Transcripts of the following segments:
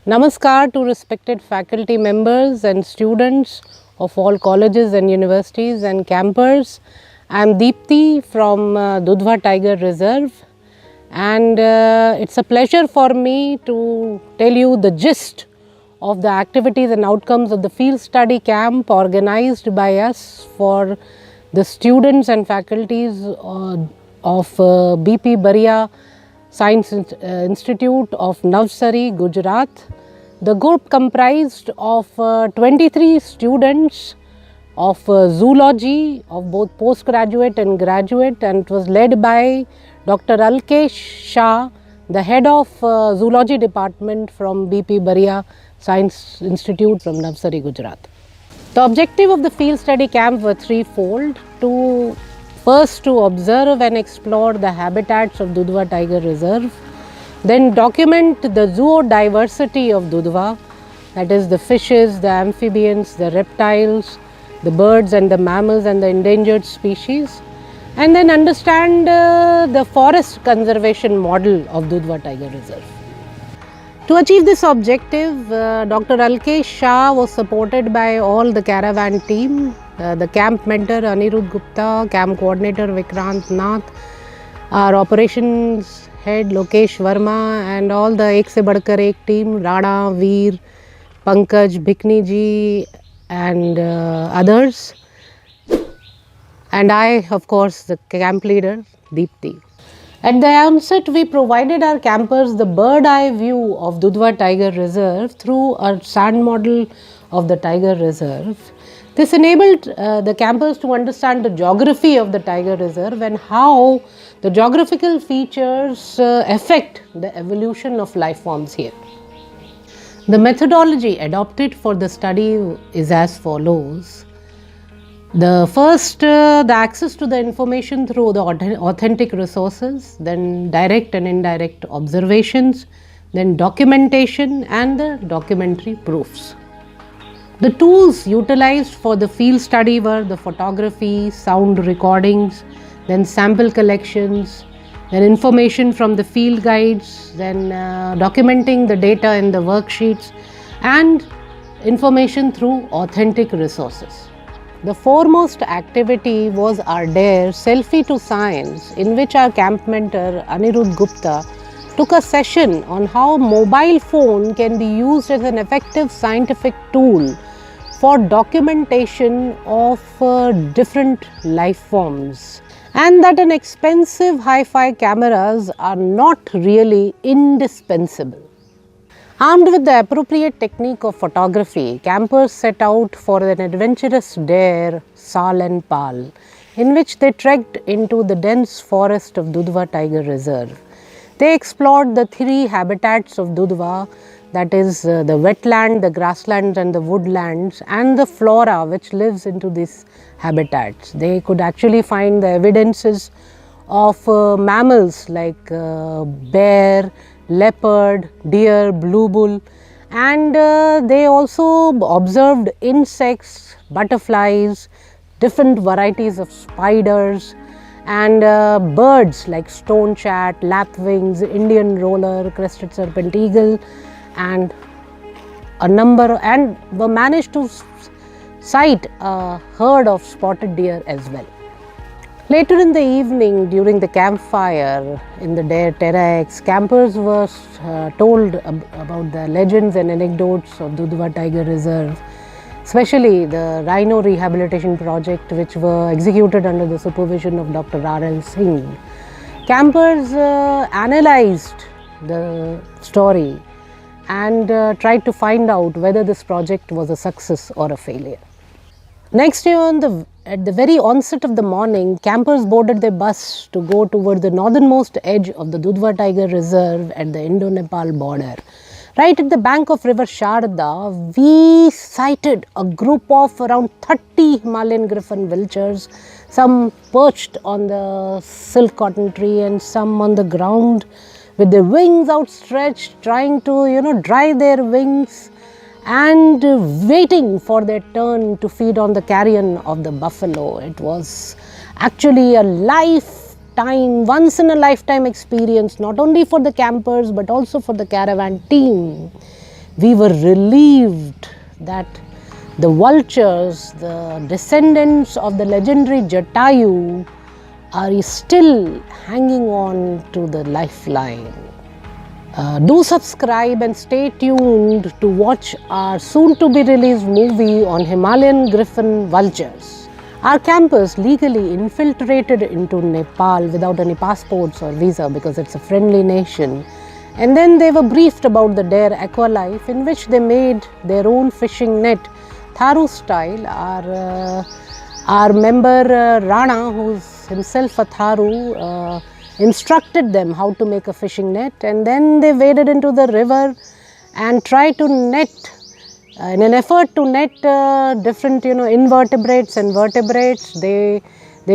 Namaskar to respected faculty members and students of all colleges and universities and campers. I am Deepthi from Dudhwa Tiger Reserve, and it's a pleasure for me to tell you the gist of the activities and outcomes of the field study camp organized by us for the students and faculties of BP Baria Science Institute of Navsari, Gujarat. The group comprised of 23 students of zoology of both postgraduate and graduate, and it was led by Dr. Alkesh Shah, the head of zoology department from BP Baria Science Institute from Navsari, Gujarat. The objective of the field study camp were threefold: first to observe and explore the habitats of Dudhwa Tiger Reserve, then document the zoodiversity of Dudhwa, that is the fishes, the amphibians, the reptiles, the birds and the mammals and the endangered species, and then understand the forest conservation model of Dudhwa Tiger Reserve. To achieve this objective, Dr. Alkesh Shah was supported by all the caravan team, the camp mentor Anirudh Gupta, camp coordinator Vikrant Nath, our operations head Lokesh Verma, and all the Ek Se Badkar Ek team, Rana, Veer, Pankaj, Bhikni ji and others. And I, of course, the camp leader Deepthi. At the onset, we provided our campers the bird eye view of Dudhwa Tiger Reserve through a sand model of the Tiger Reserve. This enabled the campers to understand the geography of the Tiger Reserve and how the geographical features affect the evolution of life forms here. The methodology adopted for the study is as follows. The first, the access to the information through the authentic resources, then direct and indirect observations, then documentation and the documentary proofs. The tools utilized for the field study were the photography, sound recordings, then sample collections, then information from the field guides, then documenting the data in the worksheets, and information through authentic resources. The foremost activity was our DARE Selfie to Science, in which our camp mentor Anirudh Gupta took a session on how mobile phone can be used as an effective scientific tool for documentation of different life forms, and that an expensive hi-fi cameras are not really indispensable. Armed with the appropriate technique of photography, campers set out for an adventurous dare, Sal and Pal, in which they trekked into the dense forest of Dudhwa Tiger Reserve. They explored the three habitats of Dudhwa, that is the wetland, the grasslands and the woodlands, and the flora which lives into these habitats. They could actually find the evidences of mammals like bear, leopard, deer, blue bull, and they also observed insects, butterflies, different varieties of spiders, and birds like stone chat, lapwings, Indian roller, crested serpent eagle, and a number, and were managed to sight a herd of spotted deer as well. Later in the evening, during the campfire in the DARE Terrax, campers were told about the legends and anecdotes of Dudhwa Tiger Reserve, especially the rhino rehabilitation project which were executed under the supervision of Dr. R.L. Singh. Campers analyzed the story and tried to find out whether this project was a success or a failure. Next day, at the very onset of the morning, campers boarded their bus to go toward the northernmost edge of the Dudhwa Tiger Reserve at the Indo-Nepal border. Right at the bank of river Sharda, we sighted a group of around 30 Himalayan griffon vultures, some perched on the silk cotton tree and some on the ground with their wings outstretched, trying to, dry their wings and waiting for their turn to feed on the carrion of the buffalo. It was actually a once in a lifetime experience, not only for the campers but also for the caravan team. we were relieved that the vultures, the descendants of the legendary Jatayu, are still hanging on to the lifeline. Do subscribe and stay tuned to watch our soon to be released movie on Himalayan griffon vultures. Our campers legally infiltrated into Nepal without any passports or visa because it's a friendly nation. And then they were briefed about the Dare Aqualife, in which they made their own fishing net, Tharu style. Our member Rana, who's himself a Tharu, instructed them how to make a fishing net, and then they waded into the river and tried to net, in an effort to net different invertebrates and vertebrates. They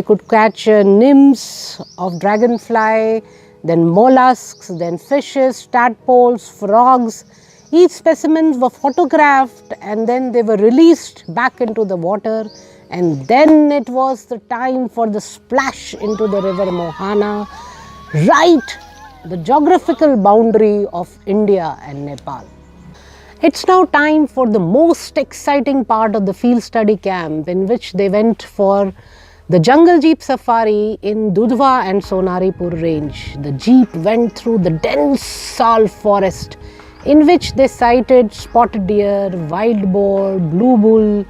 could catch nymphs of dragonfly, then mollusks, then fishes, tadpoles, frogs. Each specimens were photographed and then they were released back into the water, and then it was the time for the splash into the river Mohana, right the geographical boundary of India and Nepal. It's now time for the most exciting part of the field study camp, in which they went for the jungle jeep safari in Dudhwa and Sonaripur range. The jeep went through the dense sal forest, in which they sighted spotted deer, wild boar, blue bull,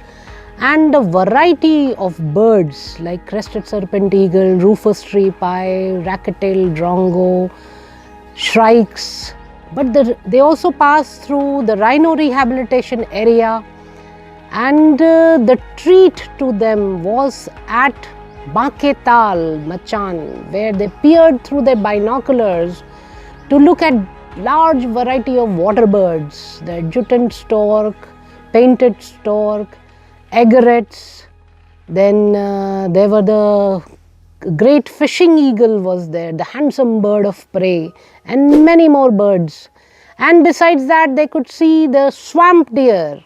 and a variety of birds like crested serpent eagle, rufous tree pie, rackettail drongo, shrikes. But they also passed through the rhino rehabilitation area, and the treat to them was at Banketal Machan, where they peered through their binoculars to look at large variety of water birds, the adjutant stork, painted stork, egrets. Then there were the great fishing eagle was there, the handsome bird of prey, and many more birds. And besides that, they could see the swamp deer,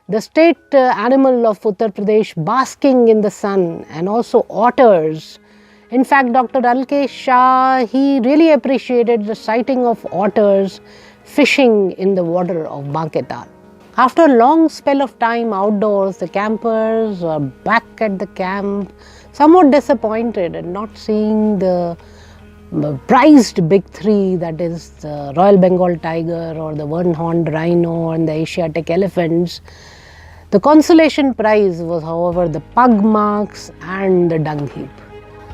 the state animal of Uttar Pradesh, basking in the sun, and also otters. In fact, Dr. Alkesh Shah, he really appreciated the sighting of otters fishing in the water of Banketal. After a long spell of time outdoors, the campers are back at the camp, somewhat disappointed at not seeing the prized big three, that is the Royal Bengal tiger or the one-horned rhino and the Asiatic elephants. The consolation prize was, however, the pug marks and the dung heap.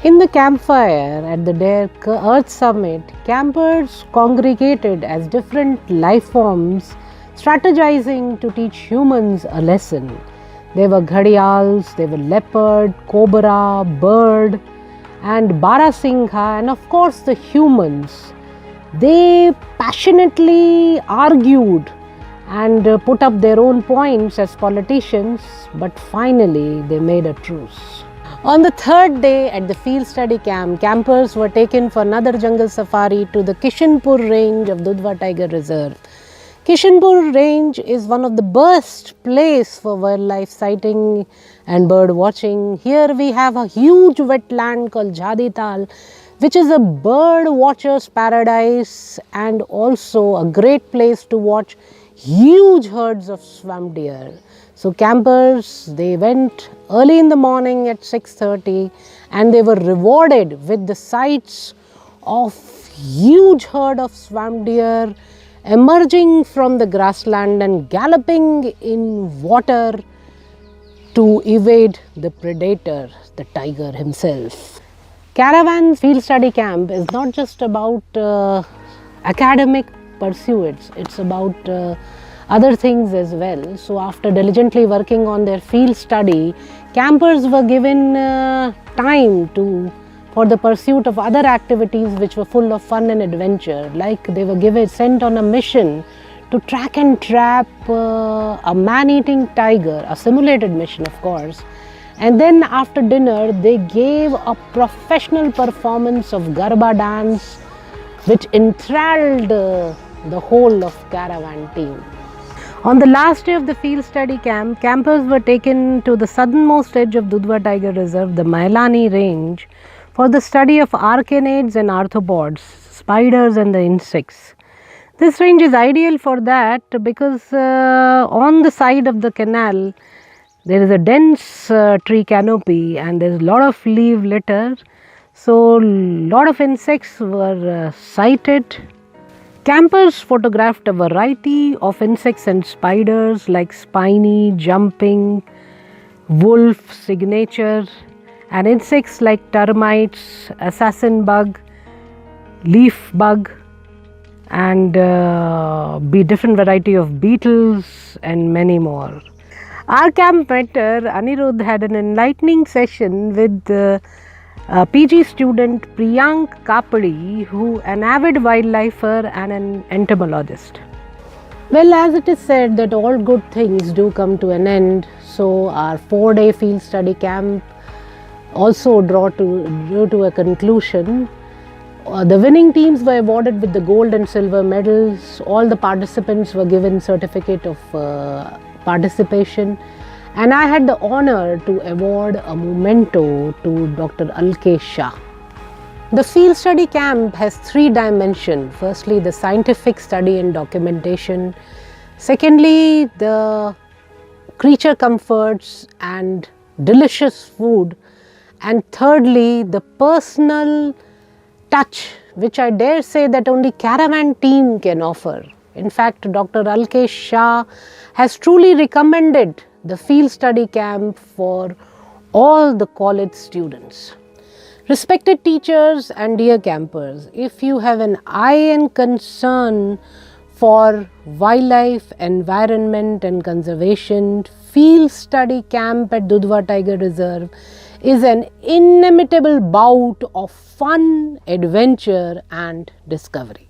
In the campfire at the Dare Earth Summit, campers congregated as different life forms, strategizing to teach humans a lesson. There were ghadials, there were leopard, cobra, bird, and barasingha, and of course the humans. They passionately argued and put up their own points as politicians, but finally they made a truce. On the third day at the field study camp, campers were taken for another jungle safari to the Kishanpur range of Dudhwa Tiger Reserve. Kishanpur range is one of the best place for wildlife sighting and bird watching. Here we have a huge wetland called Jhadital, which is a bird watcher's paradise and also a great place to watch huge herds of swamp deer. So campers, they went early in the morning at 6:30 and they were rewarded with the sights of huge herd of swamp deer emerging from the grassland and galloping in water to evade the predator, the tiger himself. Caravan Field Study Camp is not just about academic pursuits, it's about other things as well. So after diligently working on their field study, campers were given time for the pursuit of other activities which were full of fun and adventure. Like they were sent on a mission to track and trap a man-eating tiger, a simulated mission of course. And then after dinner, they gave a professional performance of Garba dance which enthralled the whole of caravan team. On the last day of the field study camp, campers were taken to the southernmost edge of Dudhwa Tiger Reserve, the Mailani range, for the study of arcanids and arthropods, spiders and the insects. This range is ideal for that because on the side of the canal there is a dense tree canopy and there is a lot of leaf litter. So, lot of insects were sighted. Campers photographed a variety of insects and spiders like spiny, jumping, wolf signature, and insects like termites, assassin bug, leaf bug, and be different variety of beetles and many more. Our camp mentor Anirudh had an enlightening session with PG student Priyank Kapadi, who an avid wildlifer and an entomologist. Well, as it is said that all good things do come to an end, so our 4-day field study camp also drew to a conclusion. The winning teams were awarded with the gold and silver medals. All the participants were given certificate of participation, and I had the honor to award a memento to Dr. Alkesh Shah. The field study camp has 3 dimensions. Firstly, the scientific study and documentation. Secondly, the creature comforts and delicious food. And thirdly, the personal touch, which I dare say that only caravan team can offer. In fact, Dr. Alkesh Shah has truly recommended the field study camp for all the college students. Respected teachers and dear campers, if you have an eye and concern for wildlife, environment and conservation, field study camp at Dudhwa Tiger Reserve is an inimitable bout of fun, adventure and discovery.